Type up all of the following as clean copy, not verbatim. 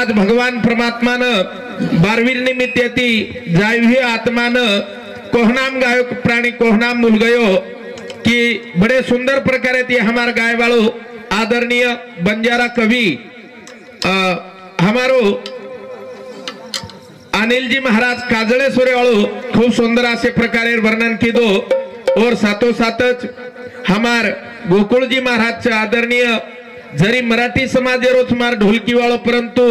आज भगवान परमात्मान बारवीर निमित्त येती जायवी आत्मान कोहनाम गायक प्राणी कोहनाम मुल गयो कि बड़े सुंदर प्रकारे ती हमार गाय वालो आदरणीय बंजारा कवि हमारो अनिल जी महाराज काजळे सोरे वालो खूब सुंदर ऐसे प्रकारे वर्णन की दो और साथों साथच हमार गोकुल जी महाराज आदरणीय जरी मराठी समाज रोज मार ढोलकी वालो परंतु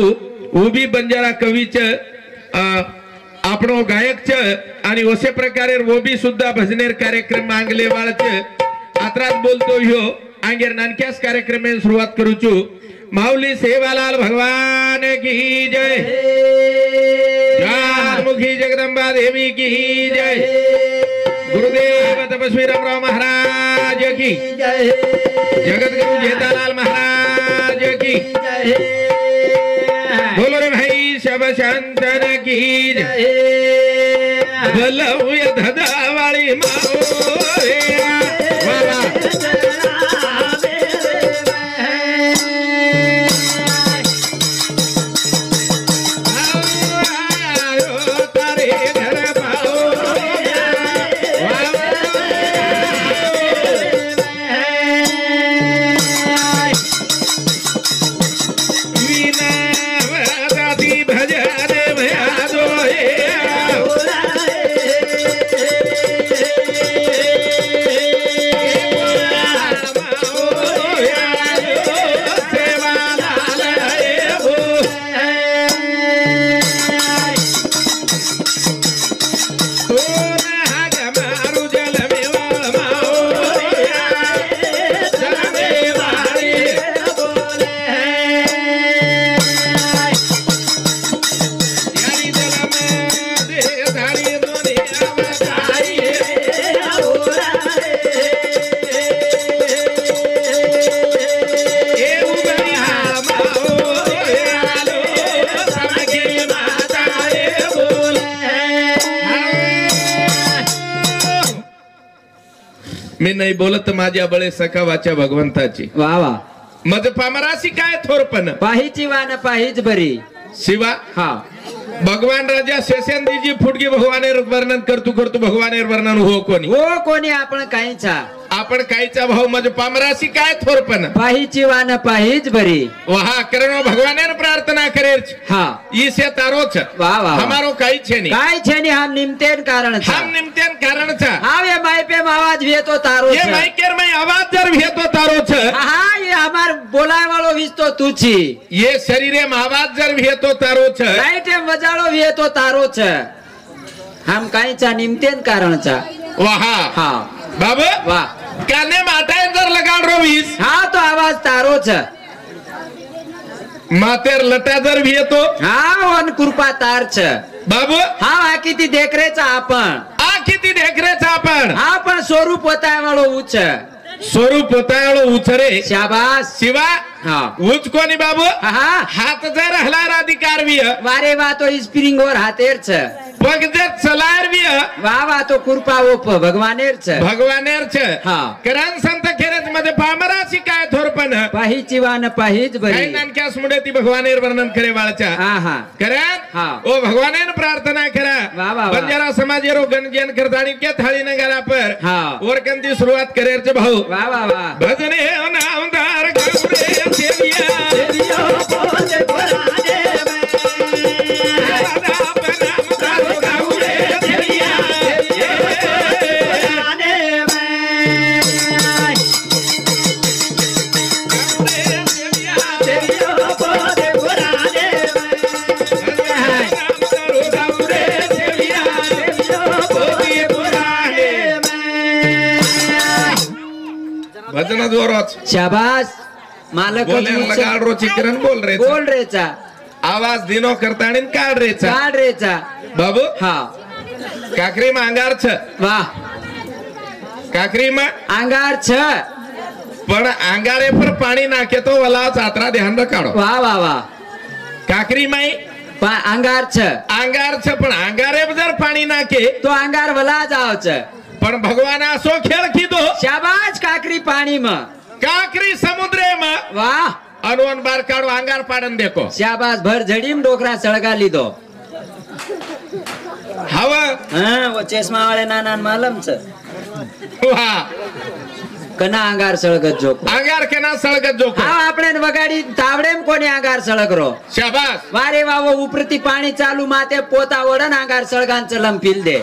वो भी बंजारा कवीच आपणो गायक च आणि असे प्रकारे वो भी सुद्धा भजनेर कार्यक्रम मांगले वाळच आत्रात बोलतो ह्यो आंगेर नानक्यास कार्यक्रम में सुरुवात करू छु माऊली सेवालाल भगवान की जय मुखी जगदंबा देवी की जय गुरुदेव तपस्वी रामराव महाराज की जय जगत गुरु जेठालाल महाराज की जय बोलो रे भाई शब शंकर की जय बलऊ धदा वाली माओ मी नाही बोलत माझ्या बळे सखा वाचा भगवंताची वा वा मज पामरासी काय थोरपण पाहिची वान पाहिज बरी शिवा हा भगवान राजा शेषेंद्री जी फुटगी भगवानेर वर्णन करतू भगवानेर वर्णन हो कोणी आपण काहीचा आपण काहीचा भाऊ मज पामरासी काय थोरपण पाहिची वान पाहिज बरी वहा करणो भगवानेर प्रार्थना करेर हा ईसे तारोच वा वा हमारो काई छेनी हम निमतेन कारण छा हां ये माई पे आवाज भेतो तारो ये माइकेर में आवाज जर भेतो तारो छ हां ये हमार बोलाय वालो विस्तो तू छी ये शरीरे में आवाज जर भेतो तारो छ राइट एम वजाळो भेतो तारो छ हम काहीचा निमतेन कारण छा वहा हां बाबा वाह काने माटाय जर लगाड रोवीस हां तो आवाज तारो छ मातेर लटा जर भेतो हां वन कृपा तार छ बाबू हां किती देखरेचा आपण किती देखरेचा आपण हा पण स्वरूप होताय वाळो उच स्वरूप होताय वाळो उच रे शाबास शिवा हां उच कोणी बाबू हां हात जर हलार अधिकार भी वारे वा तो स्प्रिंग वर हातेर छ पग जर चलार भी वा वा तो कृपा ओप भगवानेर छ हां करण संत खेरज मध्ये पामरासी काय थोरपण पाहिची वान पाहिज बरी काही नानक्यास मुळे ती भगवानेर वर्णन करे वाळचा हां हां करण हां ओ भगवानेर प्रार्थना करा वा वा बंजारा समाजेरो गणजन करताणी के थाळी न गला पर हां वरकंती सुरुवात करेर च भाऊ वा वा वा भजने नामदार गौरे देविया बोले पुराणे भजन जोरात शाबास मालक बोल रेचा आवाज दिनो करताणी काढ रेचा बाबू हां काकरी में अंगार छ वाह काकरी में अंगार छ पण अंगारे पर पाणी नाखे तो वाला चात्रा ध्यान रखाडो वाह वाह वाह काकरी में अंगार छ पण अंगारे जर पाणी नाखे तो अंगार वला जाव छ पण भगवान असो खेळ कीधो शाबाश काकरी पाणी में काकरी समुद्रे में वाह અનવન બાર કાઢો આંગાર પાડન દેખો શાબાશ ભર જડીમ ડોકરા સળગા લીધો હવે હા વો ચશ્મા વાળે નાના માલમ છે વાહ કના આંગાર સળગત જો આંગાર કેના સળગત જોખો હા આપણે વગાડી તાવડેમ કોને આંગાર સળગરો શાબાશ વારે વાવો ઉપરથી પાણી ચાલુ માથે પોતા ઓડન આંગાર સળગાન ચલમ પીલ દે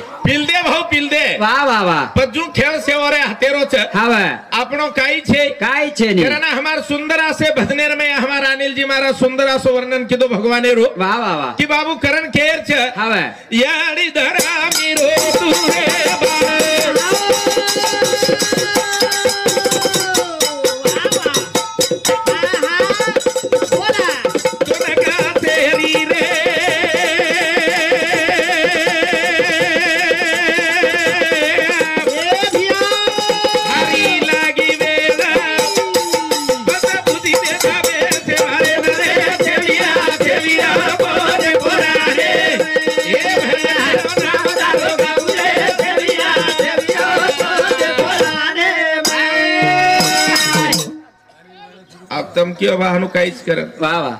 પીલ દે વાહ વાહ વાહ પજુ ખેલ સેવરે હતેરો છે હવે આપણો કાઈ છે કાઈ છે ની करना हमार सुंदरा से भजनेर में हमारा अनिल जी मारा सुंदरा सो वर्णन कीधो भगवाने रो વાહ વાહ વાહ कि बाबू करण केर छ હવે याड़ी धरा मीरो तू रे बाबा तुनका तेरी रे हरी लागी वेला बता बुद्धि दे जावे से मारे मारे चलिया चलिया बोले बोला रे ये भैया नाम डालो गाउले चलिया चलिया बोले बोला रे अब तुम क्यों वाहनु काहीच कर વાહ વાહ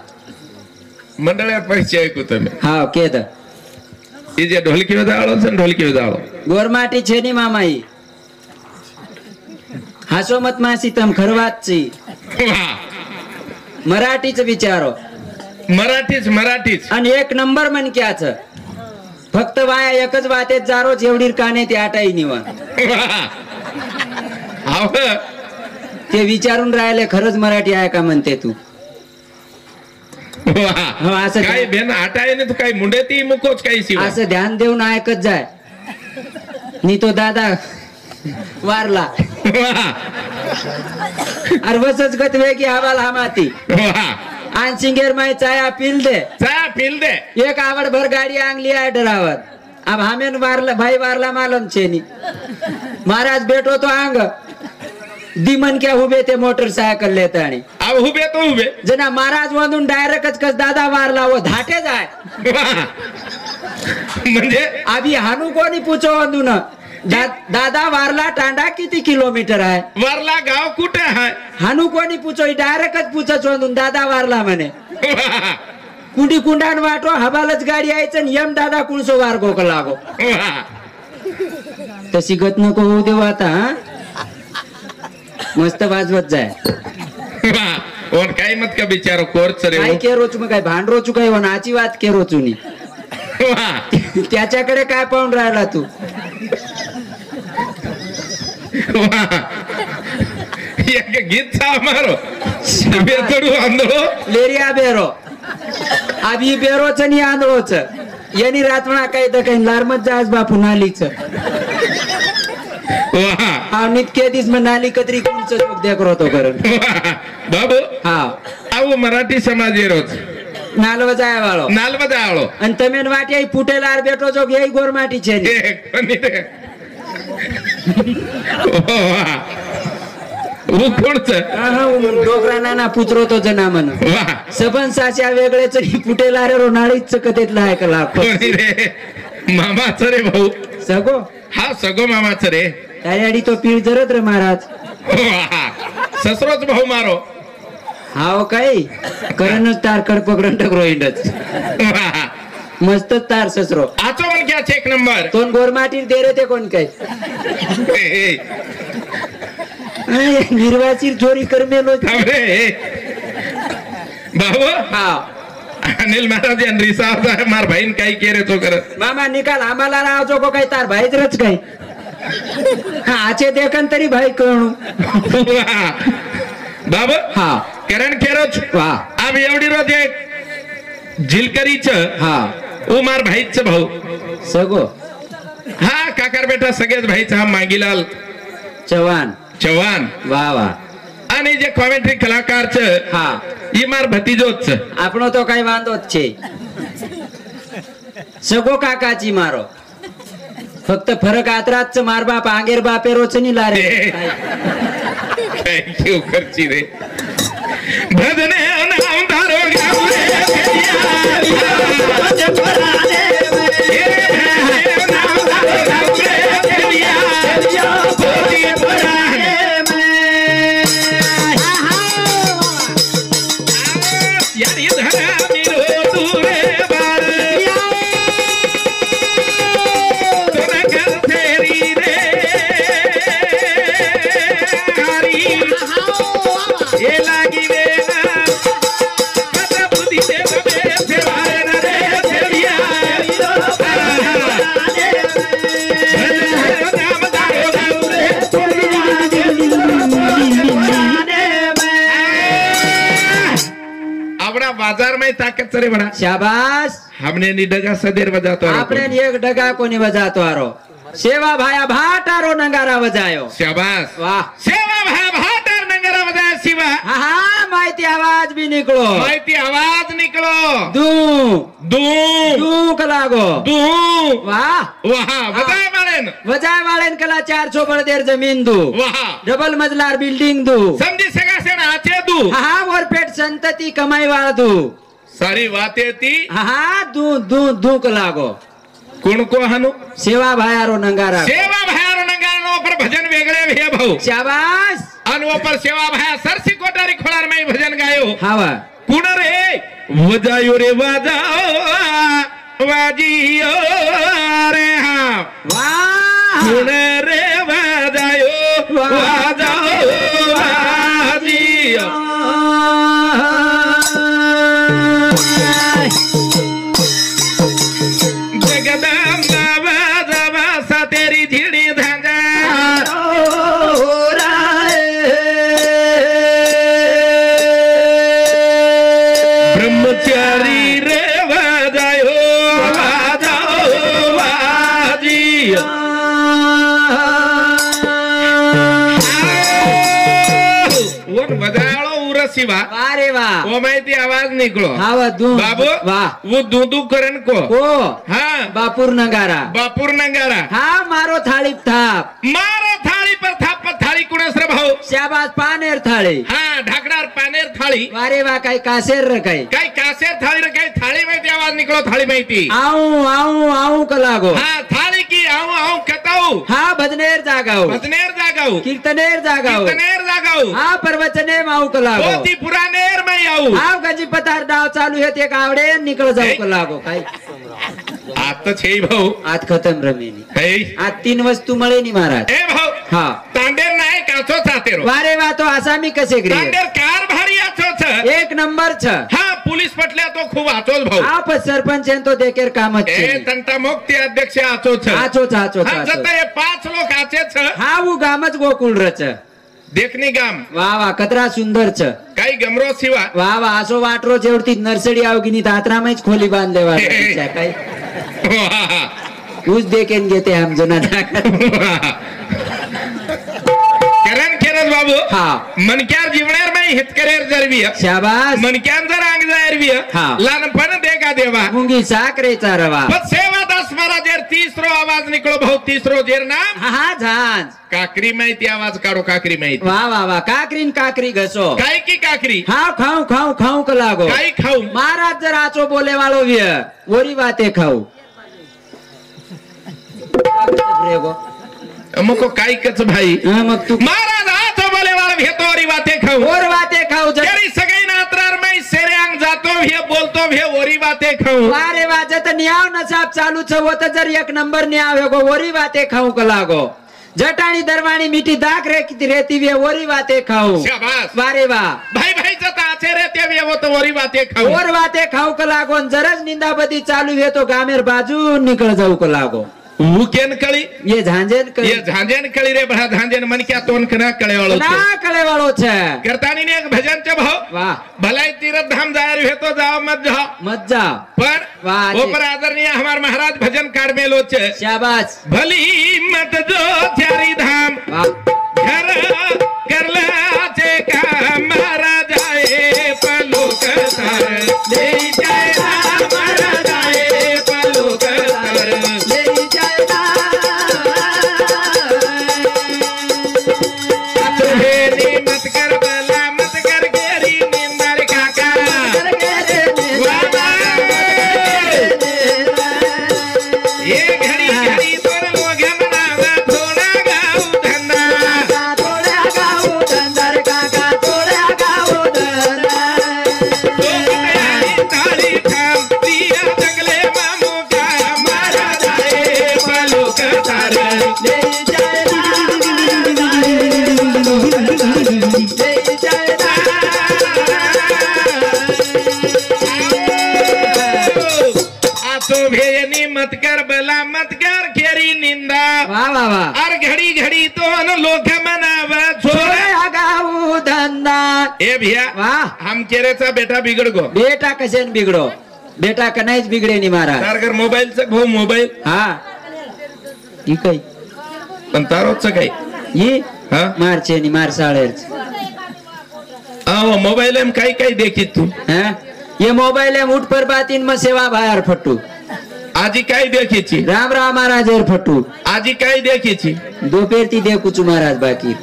मंडळात परिचय ऐकू तुम्ही હા કે દ हे जे ढोलकी वजाळो છે ને ढोलकी वजाळो ગોરમાટી છે ની મામાઈ હાસો મત માસી તમ ખરવાત છી वाह મરાઠી જ વિચારો मराठीच અને એક નંબર મન ક્યાં છે ફક્ત વાયા એક જ વાતે જ જારો જેવડી કાને તે આટાઈ નીવા वाह हाव ते विचारून राहिले खरंच मराठी आहे का म्हणते तू वाह हो, असं काय बेन आटाय ने तू काय मुंडे ती मुकोच काही शिवा असं ध्यान देऊन ऐकत जाय नी तो दादा वारला वाह अरे वसच गत वेगी हवाल हमाती वाह आन सिंगेर माय चाया पील दे चा पील दे एक आवड भर गाडी आंगली आहे डरावत अब हमें वारला भाई वारला मालूम छे नी महाराज बेटो तो आंग दिमन क्या हुबे ते मोटरसायकल लेतानी अब उभे तो उभे जना महाराज वंदून डायरेक्ट कस दादा वारला वो धाटे जाय वाह म्हणजे अभी हानू कोणी पूछो वंदून दादा वारला टांडा किती किलोमीटर आहे वरला गाव कुठे आहे हानू कोणी पूछो डायरेक्ट पूछच वंदून दादा वारला म्हणे वाह कुंडी कुंडान वाटो हबालच गाडी यायचं आणि यम दादा कुणसो वार गोक लागो वाह तशी गत नको होऊ देऊ आता हा? मस्त वाजवत जाय वाह और काय मत का बिचारो कोर्च रे काय के रोचू मग काय भांड रोचू काय नाची वात के रोचू नी वाह त्याच्याकडे काय पाहून राहिला तू वाह एक गीत था हमारो बेतडू आंधळो लेरिया बेरो अभी बेरोच आणि आंधळोच यांनी रातवणा काही तर काही लारमत जायच बापू नालीच वाह हा नितके दिस मग नाली कतरी कोणचं चोक देख रोतो करत वाह बाबू हा આવું મરાઠી સમાજ એરો છે નાલવ જાય વાળો નાલબદા આળો અને તમે વાટી ફૂટેલા બેઠો છો કે એ ગોરમાટી છે ને એ કોની રે વાહ હું કોણ છે હા હા ડોકરા નાના પુત્રો તો જના મને વાહ सबन साच्या वेगळेच फुटेला रे रोनाळीच कतेतला आहे कला कोणी रे मामाचं रे भाऊ सगो हा सगो मामाचं रे त्यायाडी तो पीळ जरत रे महाराज वाह ससरोच भाऊ मारो हाव काय करणच तार कड पकडून टकरो इंडच वाह मस्त तार ससरो आचो म्हण क्या एक नंबर तोन गोरमाटी दे रे ते कोण काय निर्वाचित चोरी करमेलो अरे बाबू हा अनिल महाराज यांनी साहब मार भाईन काही केरे तो करत मामा निकाल आम्हाला राव जो को काय तार भाईच रच काय हा आचे देखन तरी भाई कळणू बाबू हा करण केरोच वा अब एवढी रोज एक झिलकरीच हा ओ मार भाईच भाऊ सगो हा काकार बेटा सगळेच भाईच हा मांगीलाल चव्हाण चव्हाण वा वा आणि जे कॉमेंट्री कलाकार छ हा ई मार भतीजोच छ આપણો તો કઈ વાંધો જ છે સગો કાકાજી મારો ફક્ત ફરક આતરાત છે માર બાપ આંગેર બાપેરો છે ની લારે थैंक यू करची रे भजने नाम धारो गाऊ रे नाम धारो गाऊ रे रे बड़ा शाबाश हमने नी डगा सदेर बजातो આપણે એક ડગા કોની વજાતો આરો સેવા ભાયા ભાટારો નગારા વજાયો शाबाश વાહ सेवा भाया भाटर नंगरा बजाया शिवा હા હા માહિતી આવાજ બી નીકળો माहिती आवाज निकलो દू दू દૂક લાગો दू વાહ वहा बजाय मारेन વજાય વાળેન કલા 400 બળદેર જમીન દુ वहा ડબલ મજલાર બિલ્ડિંગ દુ समझी सगा सेना आचे दू હા હા વરપેટ સંતતિ કમાઈ વાળ દુ सारी बातें थी હા હા દू દू દૂક લાગો कौन को हनु સેવા ભાયારો નગારા सेवा भाया नंगानो पर भजन वेगळे भे भाऊ શાબાશ अनु पर सेवा भाया सरसी कोटारी खोलार में भजन गायो હાવા कुण रे वजायो रे वजाओ वाजियो रे हाँ વાહ कुण रे वजायो वजाओ वाजियो जगदम्बा वजावा सा तेरी झिड़ी धांगा ब्रह्मचारी रे वजायो वजाओ वाजियो वन वजाळो उरसिवा વાહ રે વાહ वो माहिती आवाज निकलो હાવા દૂ बाबू વાહ वो दूधू करन को કો हाँ બાપુર નગારા बापूर नंगारा હા મારો થાળી થાપ मारो थाळी पर थाप थाळी कुणास रे भाऊ शाबाश पानेर थाळी हाँ ढाकडार पानेर थाळी वारे वा काही कासेर रकाई काय कासेर थाळी रे काय थाळी माहिती आवाज निकलो थाळी माहिती आऊ आऊ आऊ कलागो हाँ थाळी की आऊ आऊ कताऊ हा भजनेर जागाऊ भजनेर जागाऊ कीर्तनेर जागाऊ कीर्तनेर जागाऊ हा परवचने माऊ कलागो ती पुरानेर में आऊ हा गजी पतार डाव चालू हे ते गावडे निकळ जाऊ कलागो काय आता छे भाऊ आज खतम रमेनी हे आज 3 वस्तू मळे नी महाराज ए भाऊ हा तांडेर नाही काचो चातेरो वारे वा तो आसामी कसे ग्री तांडेर कार भारी आचो छ एक नंबर छ हा पोलीस पटल्या तो खूप आचोच भाऊ आप सरपंच तो देखेर कामच ए तंटा मुक्ती अध्यक्ष आचो छ आचो आचो हा जता हे 5 लोक आचे छ हा वो गामच गोकुळ रच देखनी गाम वा वा कतरा सुंदर छ काही गमरो सिवा वा वा आसो वाटरो जेवढती नर्सरी आवगिनी तात्रामेच खोली बांधले वा काय ऊस देखेन घेते हम जना करण केरस बाबू हा मनक्यार जीवनार में हितकरेर जरवी शाबास मनक्यान जर आंग जायरवी हा. लहानपण देगा देवा मुंगी साखरेचा रवा पण सेवा दास महाराजेर तीसरो आवाज निकलो भाऊ तीसरो जेर नाम हा हा झांज काकरी माहिती आवाज काढो काकरी माहिती वा वा वा काकरीन काकरी घसो काय की काकरी हा खाऊ खाऊ खाऊ का लागो काय खाऊ महाराज जर आचो बोले वालो व्य ओरी बाते खाऊ मको काय कच भाई हा मग तू महाराज आतो बोले वाला भेतोरी बाते खाऊ और बाते खाऊ जर तेरी सगळी नात्रार में सेरेंग जातो भे बोलतो भे ओरी बाते खाऊ वारे वाजत न्याव नसाब चालू छ होत जर एक नंबर न्याव हेगो ओरी बाते खाऊ का लागो जटाणी दरवाणी मीठी दाख रेती वे ओरी बाते खाऊ शाबाश वारे वा भाई भाई जता आचे रे ते वे वो तो ओरी बाते खाऊ और बाते खाऊ का लागो जरज निंदाबदी चालू हे तो गामेर बाजू निकल जाऊ का लागो वो केन कळी ये झांझेन ये झांझेन कळी रे बड़ा झांझेन मन क्या तोन कना कळे वाळो ना कळे वाळो छ करतानी ने एक भजन च भाव वाह भलाई तीर्थ धाम जायर हे तो जाओ मत जाओ मत जा पर वाह वो पर आदरणीय हमार महाराज भजन काढ़ में लो छ शाबाश भली मत जो चारी धाम वाह घर करला चे का मारा जाए पलुक तर ले जाए मारा जाए पलुक तर ले जाए ना तुम्हें मत कर बला मत कर गेरी निंदर काका ये घड़ी घड़ी तोर लोग मनावा थोड़ा गाँव धंधा थोड़ा गाऊ धंधर काका थोड़ा गाऊ ताली थाम दिया जंगले मामू का मारा जाए पलुक तर ले जाए ना ले जाए ना आतो भेनी मत कर बला मत कर केरी निंदा वाह वाह वाह और घड़ी घड़ी तो लोग मनावा छोरा थोड़ा गाऊ धंदा ए भैया वाह हम केरेचा बेटा बिगड़ गो बेटा कसेन बिगड़ो बेटा का नाहीच बिगडे नी महाराज तार घर मोबाईलचं भाऊ मोबाईल हा ठीक आहे पण तारोचं काय ये हा मारचे नी मार साळेच मोबाईल में काही काही देखी तू हाँ ये मोबाइल है उठ पर बातिन में सेवा बाहर फटू आजी काही देखीची राम राम महाराज एर फटू आजी काही देखीची दोपहर ती देखू चु महाराज बाकी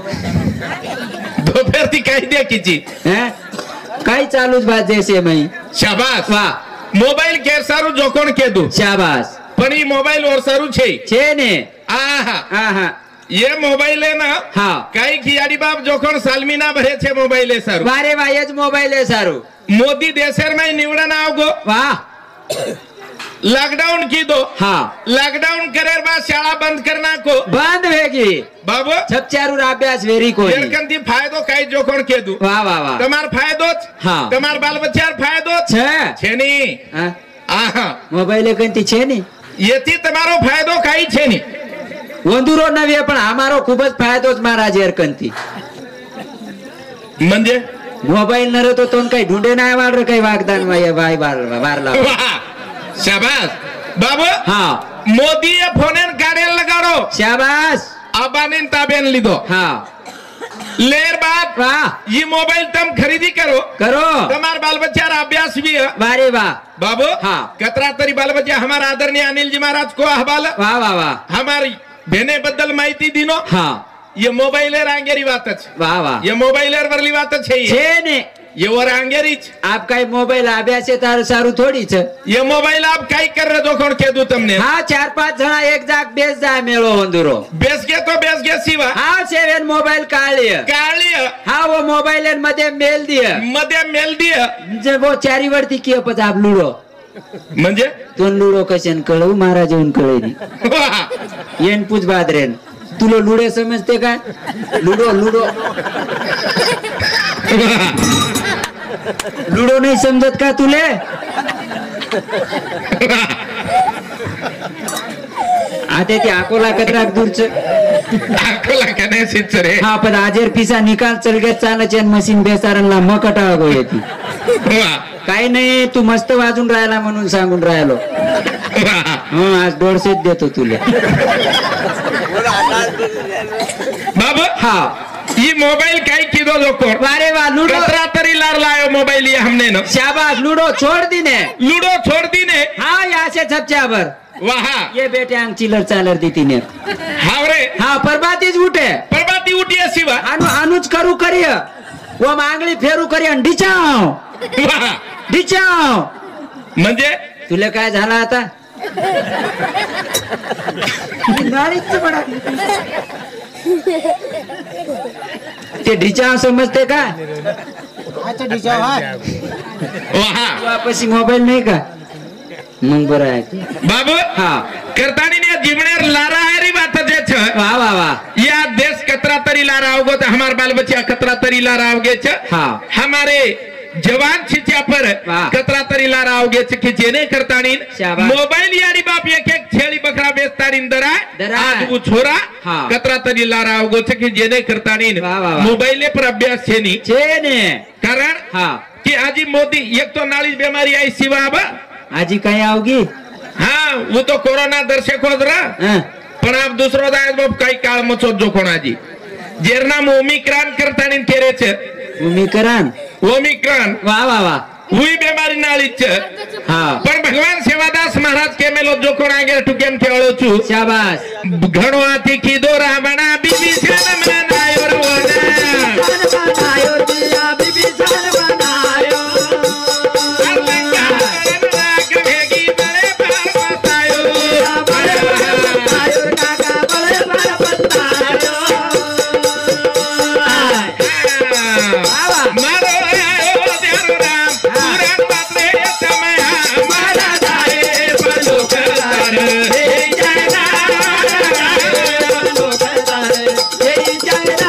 दोपहर ती काही देखीची हैं काही चालूच बात जैसे मैं शाबाश वाह मोबाइल के सारू जोकोण के दू शाबाश पण ई मोबाइल और सारू छे ने आहा आहा ये मोबाइल है ना हाँ काही खियाड़ी बाप जोखण सालमीना भरे छे मोबाइल है सारू वारे वाह ये मोबाइल है सारू मोदी देशर में निवडन आवगो वाह लॉकडाउन की दो हाँ लॉकडाउन करे बाद शाळा बंद करना को बंद होगी बाबू सब चारू अभ्यास वेरी को एरकंती फायदो काही जोखण के दू वाह वाह वाह तमार फायदो हाँ तमार बाल बच्चा फायदो छे नी हाँ आहा मोबाइल कंती छे नी येથી તમારો ફાયદો કાઈ છે ની वंदुरो नव्हे पण आमारो खूब ज फायदोच महाराज एरकंती म्हणजे मोबाईल न रहतो तो काही ढूंढे नाही वाढ काही वागदान भाई वारला वाह शाबाश बाबू हाँ मोदी ये फोनेन काढेल लगाडो शाबाश आबानीन ताबेन लीधो हाँ लेर बात वाह ये मोबाइल तुम खरीदी करो करो तुम्हार बाल बच्चा अभ्यास भी है वारे वाह बाबू हाँ कतरा तरी बाल बच्चा हमारा आदरणीय अनिल जी महाराज को अहवाल वाह वाह वाह हमारी बहने बद्दल माहिती दिनो हाँ ये मोबाइल रांगेरी बात वाह वाह ये मोबाइल वरली बात छे ने ये वो रांगेरीच आप काही मोबाईल अभ्यास आहे तार सारू थोडीच ये मोबाइल आप काही कर रहे हो कोण के दू तुमने हाँ 4-5 जना एक जाग बेस जाय मेळो वंदुरो बेस के सिवा हाँ 7 मोबाईल काढली हाँ वो मोबाईल मध्ये मेल दिया जे वो चारी वरती किय पच आप लुडो म्हणजे दोन लुडो कशन कळू महाराज येऊन कळेली येन पूछ बादरेन तुला लुडे समजते का लुडो लुडो नाही समजत का तुले आता ते अकोला कतराक दूरच अकोला का नाही सिच रे हा पण आजेर पिसा निकाल चलगत चालच मशीन बेसारणला मकटा गो येती काही नाही तू मस्त वाजून राहिला म्हणून सांगून राहिलो आज 150 देतो तुले बाबा हा ये मोबाइल काही किदो लोको वारे वाह लूडो कतरा तरी लार लायो मोबाइल ये हमने न शाबाश लूडो छोड़ दी ने हाँ यहाँ से छपचाबर वाह ये बेटे आंग चिलर चालर दी तीने हावरे हाँ परबातीज उठी सिवा अनुज करू करिय वो मांगली फेरू करिय डिचाव म्हणजे तुला काय झाला आता ते ढिचाव समजते का अच्छा ढिचाव वापसी मोबाईल नाही का मग बरं आहे बाबू हाँ करतानी ने जीवनेर लारा है री बात जे छ वाह वाह वाह या देश कतरा तरी लारा आओगे तो हमार बाल बच्चा कतरा तरी लारा आओगे छ हाँ हमारे जवान छिच्या पर कतरा तरी लारा आओगे छ कि जेने करतानी मोबाइल यारी बाप एक छेली बकरा बेचतानी दरा आज वो छोरा कतरा तरी लारा आओगे छ कि जेने करतानी मोबाइल पर अभ्यास छेनी छेने कारण कि आजी मोदी एक तो नाली बीमारी आई सिवा अब आजी काय आओगी हाँ वो तो कोरोना दर्शक होत रहा पण आप दुसरो दायज बाप काही काळ मचो जो कोणाजी जेरनाम ओमिक्रॉन करतानी केरे छे ओमिक्रॉन वाह वाह वाह हुई बीमारी नाली छे हाँ पण भगवान सेवादास महाराज के मेलो जो कोण आगे टुकेम खेळो छु शाबाश घणो आती कीधो रामणा बीबी छन मनायो रवना आयो दिया बीबी छन बनायो जय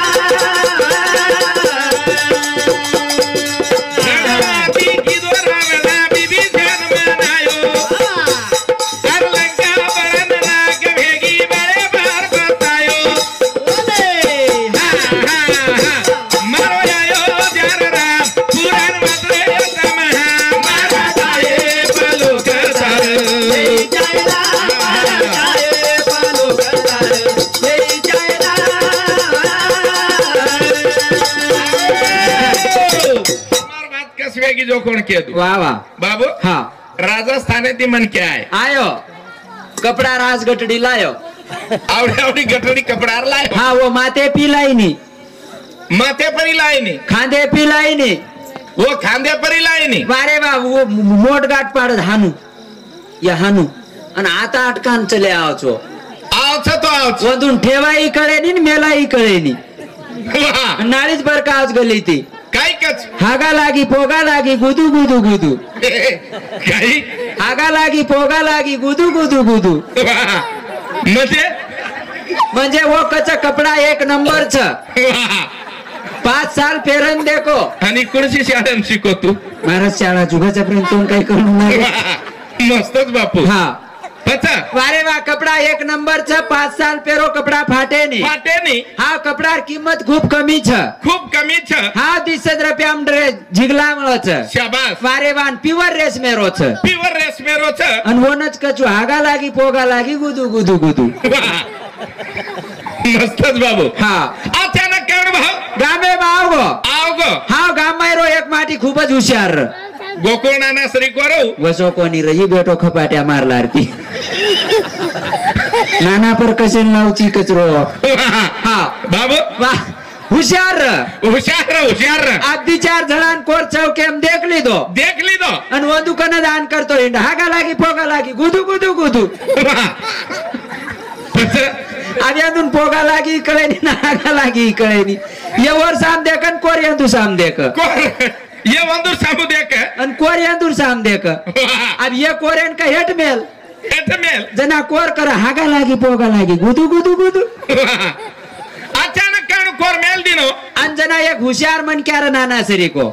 जो कोण केदू वा वा बाबू हा राजस्थाने ती मन क्या आहे आयो कपड़ा राजगटड़ी लायो आवडी आवडी गटडी कपडार लाय हाँ वो माथे पिलाई नी माथे परी लाय नी खांदे पिलाई नी वो खांदे परी लाय नी वारे वा वो मोट गाठ पाडत हानू या हानू आणि आता अटकान चले आवचो आवच तो आवच वधून ठेवाई कळे नी मेलाई कळे नी नाळीच बर का आज गली ती काय कच हागा लागी पोगा लागी गुदू गुदू गुदू काही हागा लागी पोगा लागी गुदू गुदू गुदू म्हणजे वो कच्चा कपडा एक नंबर छ 5 साल पेरन देखो आणि कोणशी शाळेत शिकव तू महाराज शाळा जुगाच्या पर्यंत तोंड काही करू नये मस्तच बापू हा पचा वारे वा कपडा एक नंबर छ 5 साल पेरो कपडा फाटे नी हा कपडा किंमत खूप कमी छ खूप कमी छ हा 200 रुपया ड्रेस झिगला मळो छ शाबास वारे वान प्युअर रेशमेरो छ प्युअर रेशमेरो छ अन वोनच कचू हागा लागी पोगा लागी गुदू गुदू गुदू मस्तच बाबू हा अचानक केवढ भाऊ गामे आवगो आवगो हा गामायरो एक माटी खूपच हुशार गोकुळ नाना श्री कोरो वसो कोणी रही बेटो खपाट्या मारला आरती नाना पर कसे लावची कचरो हा बाबू वाह हुशार हुशार हुशार आधी 4 जणांन कोर चौकेम देख ली दो आणि वो दुकान दान करतो इंड हागा लागी पोगा लागी गुदू गुदू गुदू आधी अजून पोगा लागी कळे नी हागा लागी कळे नी ये वर साम देखन कोर यंदू साम देख ये वंदूर सामू देख आणि कोर यंदूर साम देख अब ये कोरेन का हेट मेल जना कोर कर हागा लागी पोगा लागी गुदू गुदू गुदू अचानक काणू कोर मेल दिनो अंजना एक होशियार मन क्यार नाना सरी को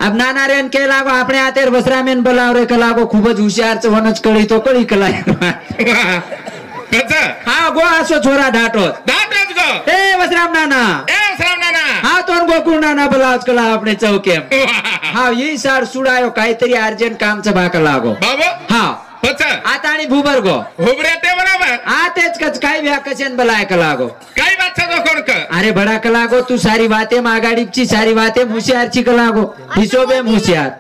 अब नाना रेन के लागो अपने आतेर बसरा मेन बोलाव रे कलागो खूबच होशियार च वनच कळी तो कळी कला हा गो असो छोरा डाटोच गो ए वसराम नाना हा तो गोकुळ नाना बोलावच कला अपने चौकेम हा ये सार सुडायो काहीतरी अर्जंट काम च भाका लागो बाबा हा आता आणि भुबर गो हुबऱ्या ते बरोबर आतेच कच काय व्याकचन बलाय कलागो काय बात छो कोण क अरे बडा कलागो तू सारी बातें मागाडीची सारी बातें मुशियारची कलागो हिशोबे मुशियार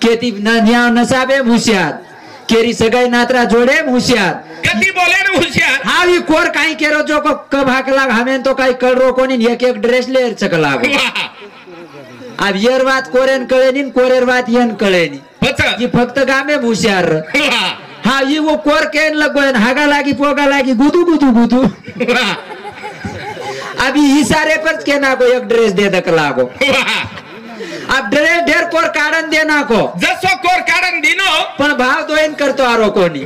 केती न्या नसाबे मुशियार केरी सगाई नात्रा जोडे मुशियार कती बोले न मुशियार हा ही कोर काही केरो जो को क भाकला हमेन तो काही कळरो कोणी एक एक ड्रेस लेर चकलागो अब येर बात कोरेन कळेनी कोरेर बात येन कळेनी जी फक्त गामे मुशियार हा ही वो कोर केन लगोन हागा लागी पोगा लागी गुदू गुदू गुदू अभी ही सारे पर के ना को एक ड्रेस दे दक लागो अब ड्रेस ढेर कोर काढन दे ना को जसो कोर काढन दिनो पण भाव दोन करतो आरो कोणी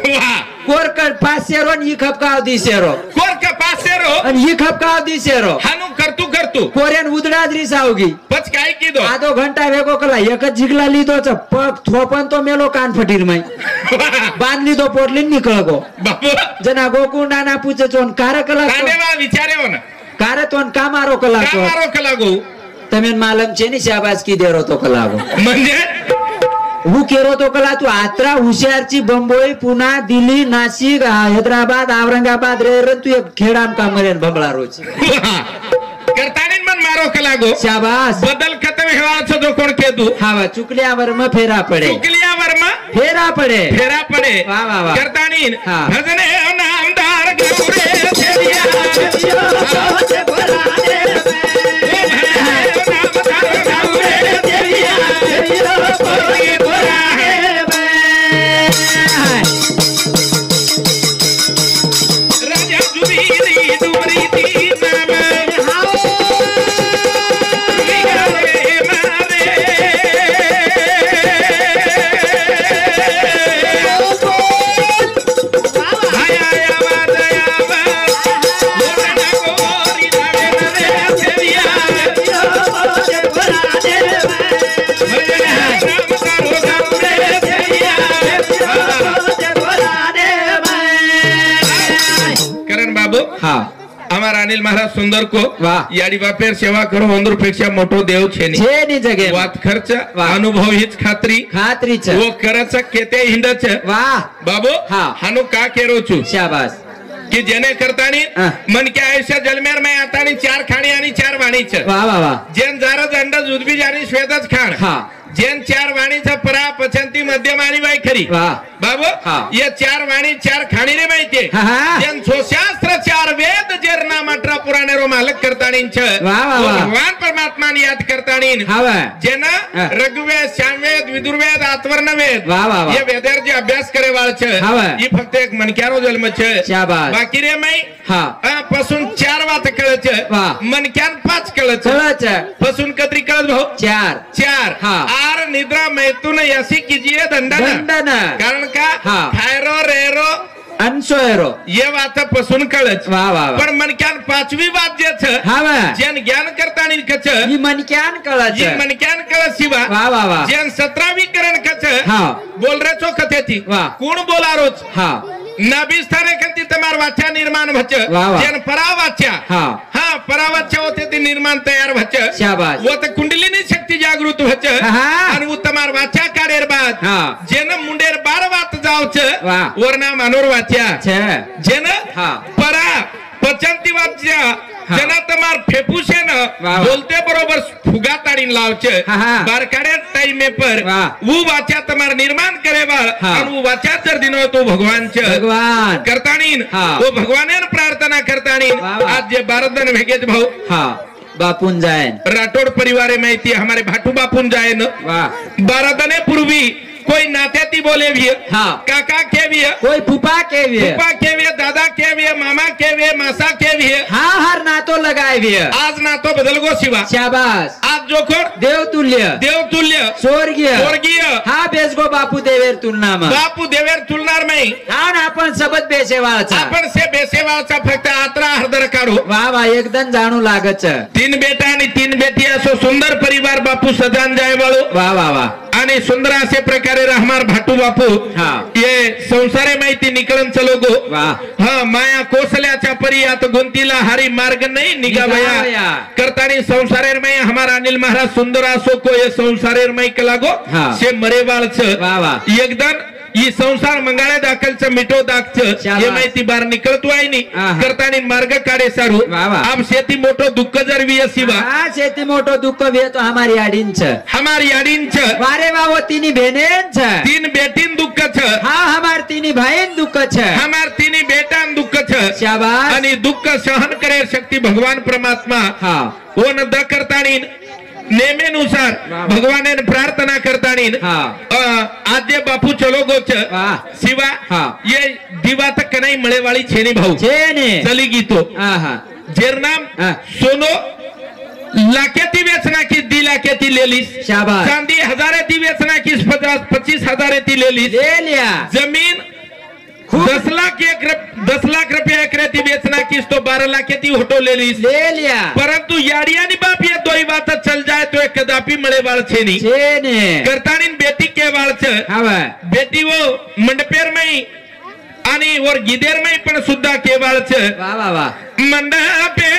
कोर कर 500 रो ही खपकाव 200 रो कोर का 500 रो आणि ही खपकाव 200 रो हानु करतू कोरेन उदडाद्री सावगी पच काय कीदो आधो घंटा वेगो कला एकच जिगला लीधो च पग थोपन तो मेलो कान फटीर मै बांधली तो पोटली निकळ गो बाबू जना गोकुळ नाना पूछे चोन कारकला कांदेवा विचारे हो ना कार तोन कामारो कलागो તમે માલમ છે ને શાબાશ કી દેરો તો કલાગો म्हणजे હું કેરો તો કલા તું આત્રા હુશિયારची बंबई पुना दिल्ली नाशिक हैदराबाद औरंगाबाद रे तू एक खेडाम का मरेन भंबळा रोज करतानीन मन मारो कलागो शाबाश बदल खतम हेवाचो जो कोण केदू हावा चुकल्यावर म फेरा पडे फेरा पडे वाह वाह वाह करतानीन हां भजने नामदार गौरे छेरिया અમારા અનિલ મહારાજ સુંદર કો યાડી બાપેર સેવા કરો 100 રૂપિયા મોટો દેવ છે ની જગ્યા વાત ખર્ચ અનુભવ હિત ખાતરી છે વો કરચ કેતે હિંડ છે વાહ બાબુ હાનો કા કેરો છું શાબાશ कि जेने करतानी मन के आयुष्य जलमेर में आतानी 4 खाणी आणि 4 वाणी छ वाह वाह वाह जेन जारज अंडा दूध बी जानी श्वेतच खाण જેન ચાર વાણીचा परा पचंती मध्यम आणि बाई खरी वाह बाबू हा. ये चार वाणी चार खाणी रे माहिती हा, हा. जेन शास्त्र चार वेद जेर नाम 18 पुराणे रो मालक करताणींच वाह, वाह, वाह. भगवान परमात्माने याद करताणीन हवा जेन हा. ऋग्वेद सामवेद विदुर्वेद अथर्वण वेद वाह, वाह, वाह. ये वेदर जे अभ्यास करे वाळच हवा. ही फक्त एक मनक्यारो जन्म छ शाबास. बाकी रे माई हा पासून चार वात कळच वाह. मनक्यान 5 कळच चलच पासून कत्री कळत भाऊ चार चार हा. आर निद्रा मैथुन यसी कीजिए दंडन दंडन कारण का हा. थायरो रेरो अनसोयरो ये वात पासून कळच वाह वाह वाह. पण मनक्यान 5वी वात जे छ हवा जेन ज्ञान करतानी कच ही मनक्यान कळच जी मनक्यान कळच शिवा वाह वाह वाह. जेन 17वी करण कच हा बोल रे चो कथेती वाह. कोण बोलारोच हा नाभि स्थाने कंती तमार वाच्या निर्माण भच वाह, वाह. जेन परावाच्या हा हा परावाच्या होते ती निर्माण तयार भच शाबास. व त कुंडलिनी शक्ती जागृत भच हा. आणि उत्तमार वाच्या काढेर बाद हा जेन मुंडेर 12 वात जावच वाह. वरना मानोर वाच्या छ जेन हा. परा पचंती वाच्या हा. जेना तमार फेफुसेन वाह. बोलते बरोबर फुगा ताडीन लावच हा, हा. बारकाड्या टाइमे पर वाह. वो वाच्या तमार निर्माण करे बाळ हा. आणि वो वाच्या जर दिनो तो भगवान च भगवान करताणीन हा. वो भगवानेन प्रार्थना करताणीन वाह, वाह. आज जे बारदन भेगेत भाऊ हा बापून जायन राठौड़ परिवार माहिती हमारे भाटू बापून जाए न वाह बारदने पूर्वी कोई नात्याती बोले भी हा. काका के भी कोई फुफा के भी पप्पा के भी दादा के भी मामा के भी मासा के भी हाँ हर नातो लगाए भी आज ना तो बदल गो शिवा शाबास आज जोखर देवतुल्य देवतुल्य स्वर्गीय स्वर्गीय हा बेसगो बापू देवेर तुलना में बापू देवेर तुलनार नाही हा ना आपण सबत बेसेवाचा आपण से बेसेवाचा फक्त आत्रा हरदर काढू वाह वाह एकदम जाणू लागच 3 बेटा आणि 3 बेटी असो सुंदर परिवार बापू सजान जाय वाळू वाह वाह वाह आणि सुंदर असे प्रकारे रहमार भाटू बापू हा. ये संसारे माहिती निकळून चलो गो वाह हा माया कोसल्याच्या परी आता गुंतीला हारी मार्ग नाही निघावया निघावया. करतानी संसारेर में हमारा अनिल महाराज सुंदर असो को ये संसारेर में कलागो हा. से मरेवाळच वाह वाह एकदम ये संसार मंगाळे दाखलच मिटो दाखच शाबास. ये माहिती बार निकळतो आहे नी आहा. करतानी मार्ग काढे सारू वाह, वाह. अब शेती मोठो दुःख जर वी असिवा हा शेती मोठो दुःख भी तो हमारी आडींच हमारी याडींच वारे वाह वो तीनी बहनेंच 3 बेटीन दुःख छ हा हमार तीनी भाईन दुःख छ हमार 3 बेटान दुःख छ शाबास आणि दुःख सहन करे शक्ती भगवान परमात्मा हा वो न द करतानी नेमेनुसार वाह. भगवाने प्रार्थना करतानी हा आद्य बापू चलो गोच वाह शिवा हा. ये दिवा तक कनाई मळेवाळी छेनी भाऊ छेने चली गीतो आहा जेरनाम हा. सोनो लाखेती वेचना की 2 लाखेती लेलीस शाबास चांदी हजारेती वेचना की 25 हजारेती लेलीस ले लिया जमीन खूब 10 लाख रुपया एकरेती बेचना किस तो 12 लाखेती होटो लेलीस ले लिया परंतु याडियानी बाप ये दोई बात चल जाए तो एक कदापि मळे वाळ छेनी छेने करतानी बेटी के वाळच हवा बेटी वो मंडपेर में आणि वर गिदेर में पण सुद्धा के वाळच वाह वाह वाह मंडपे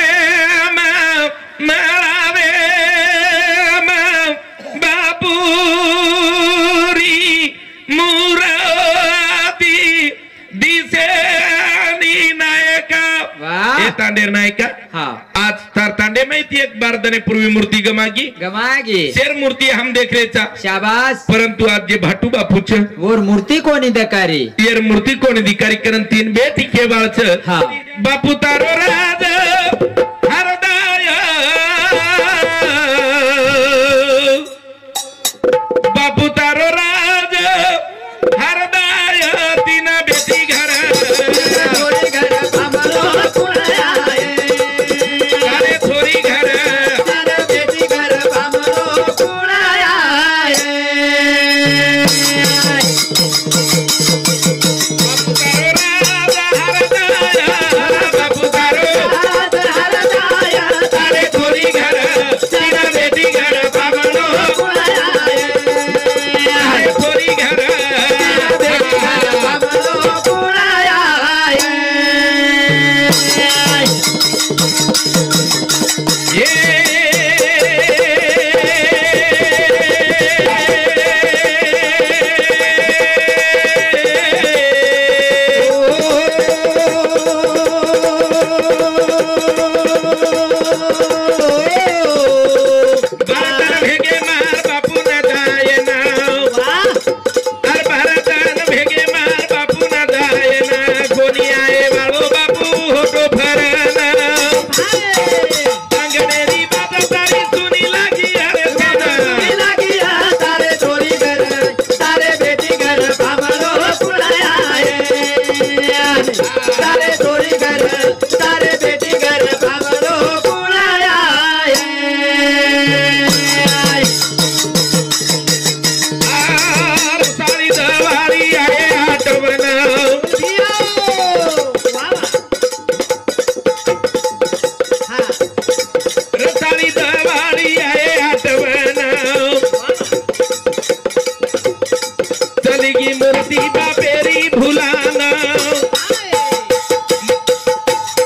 मळावे बापूरी मुरादी दिसेनी नायका वाह हे तांडेर नायका हा आज तर तांडे माहिती एक बारदने पूर्वी मूर्ती गमागी गमागी शेर मूर्ती हम देख रेचा शाबास परंतु आज जे भाटू बापूच और मूर्ति कोणी दकारी येर मूर्ती कोण अधिकारी करण 3 बेटी केवाळच हा. बापू तारो राज हरदाय बापू तारो राज हरदाय 3 बेटी घर थोड़ी घर हमरो कुणाए अरे थोरी घर अरे बेटी घर हमरो कुणाए बापू तारो राज हरदाय अरे थोरी घर 3 बेटी घर बाबनो अरे थोरी घर हमरो माती बापेरी भुलाना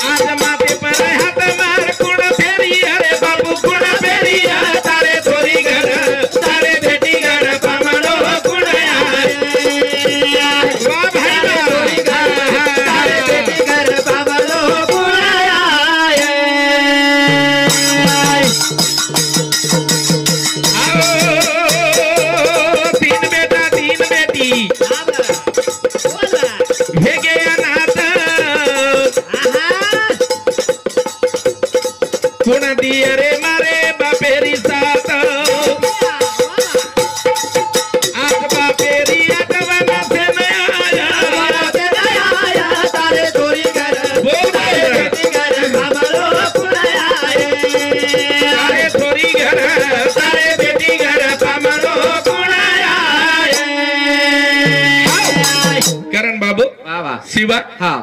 आज माते पर हाथ मार कुण फेरी अरे बापू कुण फेरी तारे थोरी घर तारे बेटी घर पामणो कुण वाह भाई थोरी घर तारे बेटी घर पामणो कुण तीन बेटा तीन बेटी भेगे अनाथ कुण दिए रे मारे बापेरी साथ आज बापेरी आठवना से नया आया तारे थोरी घर बोल तारे थोरी घर तारे बेटी घर पामरो कुणाया करण बाबू वा वा शिवा हा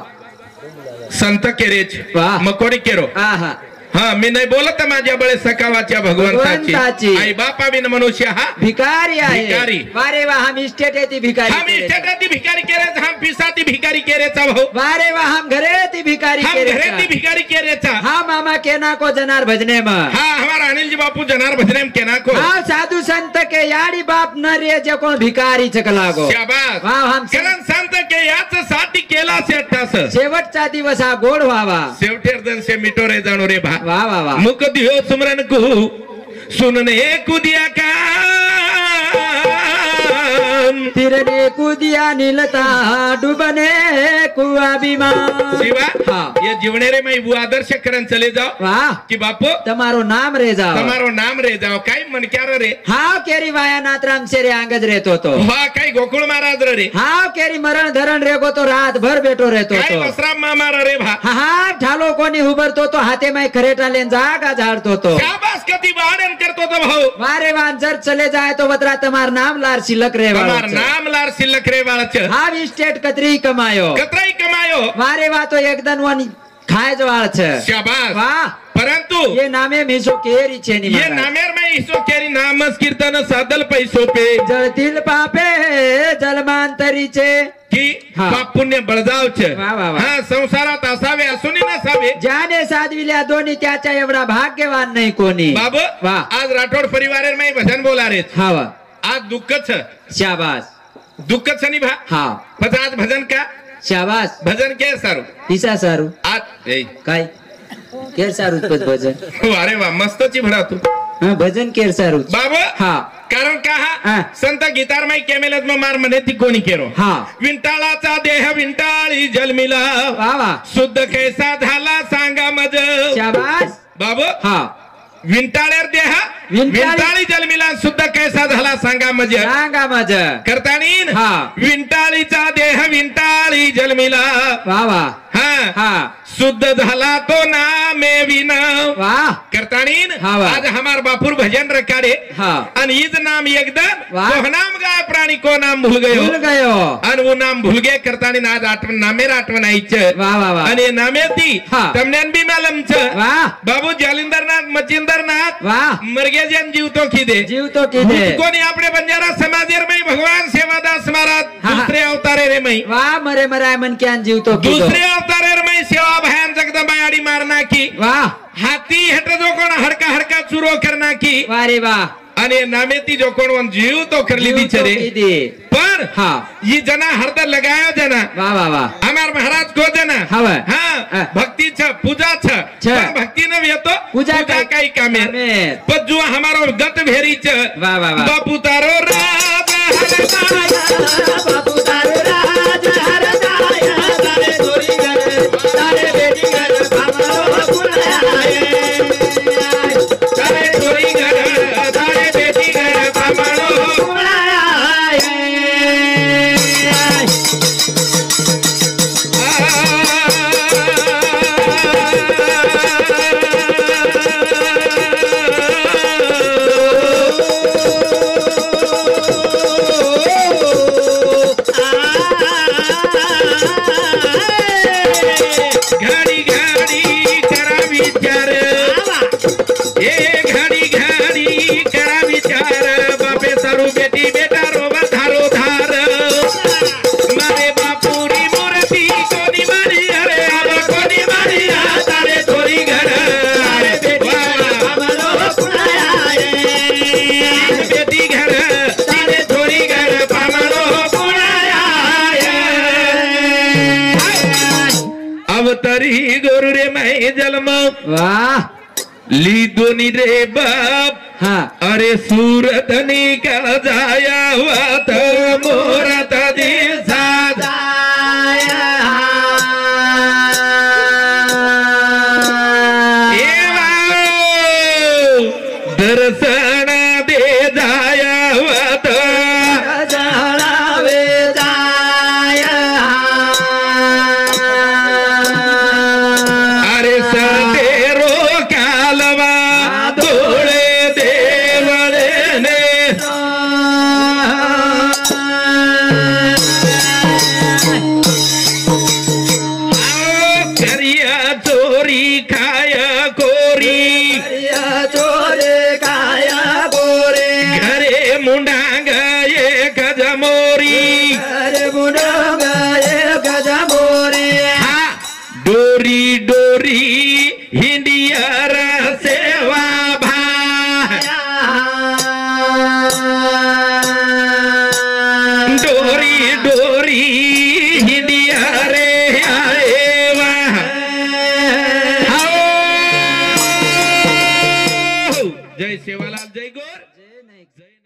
संत केरेच वाह. मकोडी केरो हा हा हा मी नाही बोलत माझ्या बळे सकावाच्या भगवंताची भगवंताची. आई बापा बिन मनुष्य हा भिकारी आहे भिकारी. वारे वा हम इस्टेट येते भिकारी हम केरेचा. इष्टती भिकारी केरेचा हम पिसाती भिकारी केरेचा भाऊ वारे वा हम घरे ती भिकारी हम केरेचा. घरेती भिकारी केरेचा हा मामा केना को जनार भजने में हा हमारा अनिल जी बापू जनार भजने में केना को हाँ साधु संत के याडी बाप न रे जे कोण भिकारी चकलागो शाबास वाह हम करण संत के याच साठी केला से अट्टास शेवटचा दिवस हा गोड व्हावा शेवटेर दन से मिटो रे जाणो रे भा वा वा वा मुख दियो सुमरन को सुनने कुदिया का तिरने कुदिया नीलता डुबने कुआ बीमा शिवा हाँ ये जीवने रे मैं वो आदर्श करण चले जाओ वाह कि बापू તમારો નામ રે જાઓ તમારો નામ રે જાओ કાઈ मन क्यार रे હાવ કેરી વાયા નાતરામ શેરે આંગજ રહેતો તો वाह काई गोकुळ महाराज रे હાવ કેરી મરણ ધરણ રેગો તો રાત ભર બેઠો રહેતો काई તો बसराम मामा रे भा હા હા ઢાલો કોની ઉભરતો તો હાથે માં ખરેટા લેન જાગા ઝાડતો તો शाबास कति वाणन करतो तो भाऊ વારે વાન જર ચલે જાય તો વતરા તમાર નામ લાર સિલક રે તમાર નામ લાર સિલક રે વાળ છે હાવ સ્ટેટ કતરી કમાયો કતરાઈ કમાયો વારે વા તો એકદન વન ખાય જ વાળ છે शाबास વાહ परंतु ये नामे मीसो केरी छे नी ये नामेर में ईसो केरी नामस कीर्तन सादल पैसो पे जल दिल पापे जलमांतरी छे की हाँ. पाप पुण्य बळजाव छे वाह, वाह, वाह. हा संसारात असावे असुनी नसावे ज्याने साधविल्या दोन्ही त्याच्या एवढा भाग्यवान नाही कोणी बाबू वाह. आज राठोड परिवारेर में भजन बोला रे हा वा आज दुःख छ शाबास दुःख छ नि भा हा પછી आज भजन का शाबास भजन के सारू ईसा सारू आज ए काय केर सारू पद भजन अरे वा मस्त ची भरा तू हा भजन केर सारू बाबू हा कारण का हा. संत गीतारमाई केमेलत में मार म्हणे ती कोणी केरो हा विंटाळाचा देह विंटाळी जन्मिला वा वा शुद्ध कैसा झाला सांगा मज शाबास बाबू हा विंटाळेर देह विंटाळी जन्मिला शुद्ध कैसा झाला सांगा मज सांगा माझ करतानीन हा. विंटाळीचा देह विंटाळी जन्मिला वा वा हा हा शुद्ध झाला तो नामे विन वा करतानीन हा वा. आज हमार बापूर भजन रकाडे हा आणि ईज नाम एकदम वाह. को नाम गाय प्राणी को नाम भूल गयो भूल गयो आणि वो नाम भूल गए करतानी आज आठवण नामेर आठवण आईच वा वा वा आणि नामे ती हा. तमनेन बी मालम छ वा बाबू जालिंदरनाथ मचिंदरनाथ वा मरगे जन जीव तो खीदे जीव तो किदे कोणी आपले बंजारा समाजेर में भगवान सेवादास महाराज हा. दुसरे अवतारे रे मई वा मरे मराय मन क्यान जीव तो किदो दुसरे अवतारेर में सेवा भयान जगदंबायाडी मारना की वा हाती हेट जो कोण हडका हडका चुरो करना की वा रे वा आणि नामेती जो कोण वन जीव तो करली दी जीव तो छरे किदे पर हा ये जना हरदर लगायो जना वा वा वा हमार महाराज को जना हवा. हा हा. भक्ती छ पूजा छ छ. पण भक्ती न येतो पूजा काही कामे कामेर. पण जो हमारो गत भेरी छ वा वा वा बापू तारो राज हरदाया बापू तारो राज हरदाया तारे थोरी घर तारे बेटी घर बाबा पुराया तारे थोरी घर तारे बेटी घर पामाळो तरी गोरु रे मै जन्म वाह ली दोनी रे बाप हा अरे सूरत निकल जाया वात मोरत दिसा दर्शन दे जाया वात अरे सतेरो कालवा धोळे देवळे ने करिया चोरी खाया कोरी घरे मुंडांग एक जमोरी हा डोरी डोरी हिंडियर सेवा भा डोरी डोरी हिंडियर आएवा हाओ जय सेवालाल जय गोर जय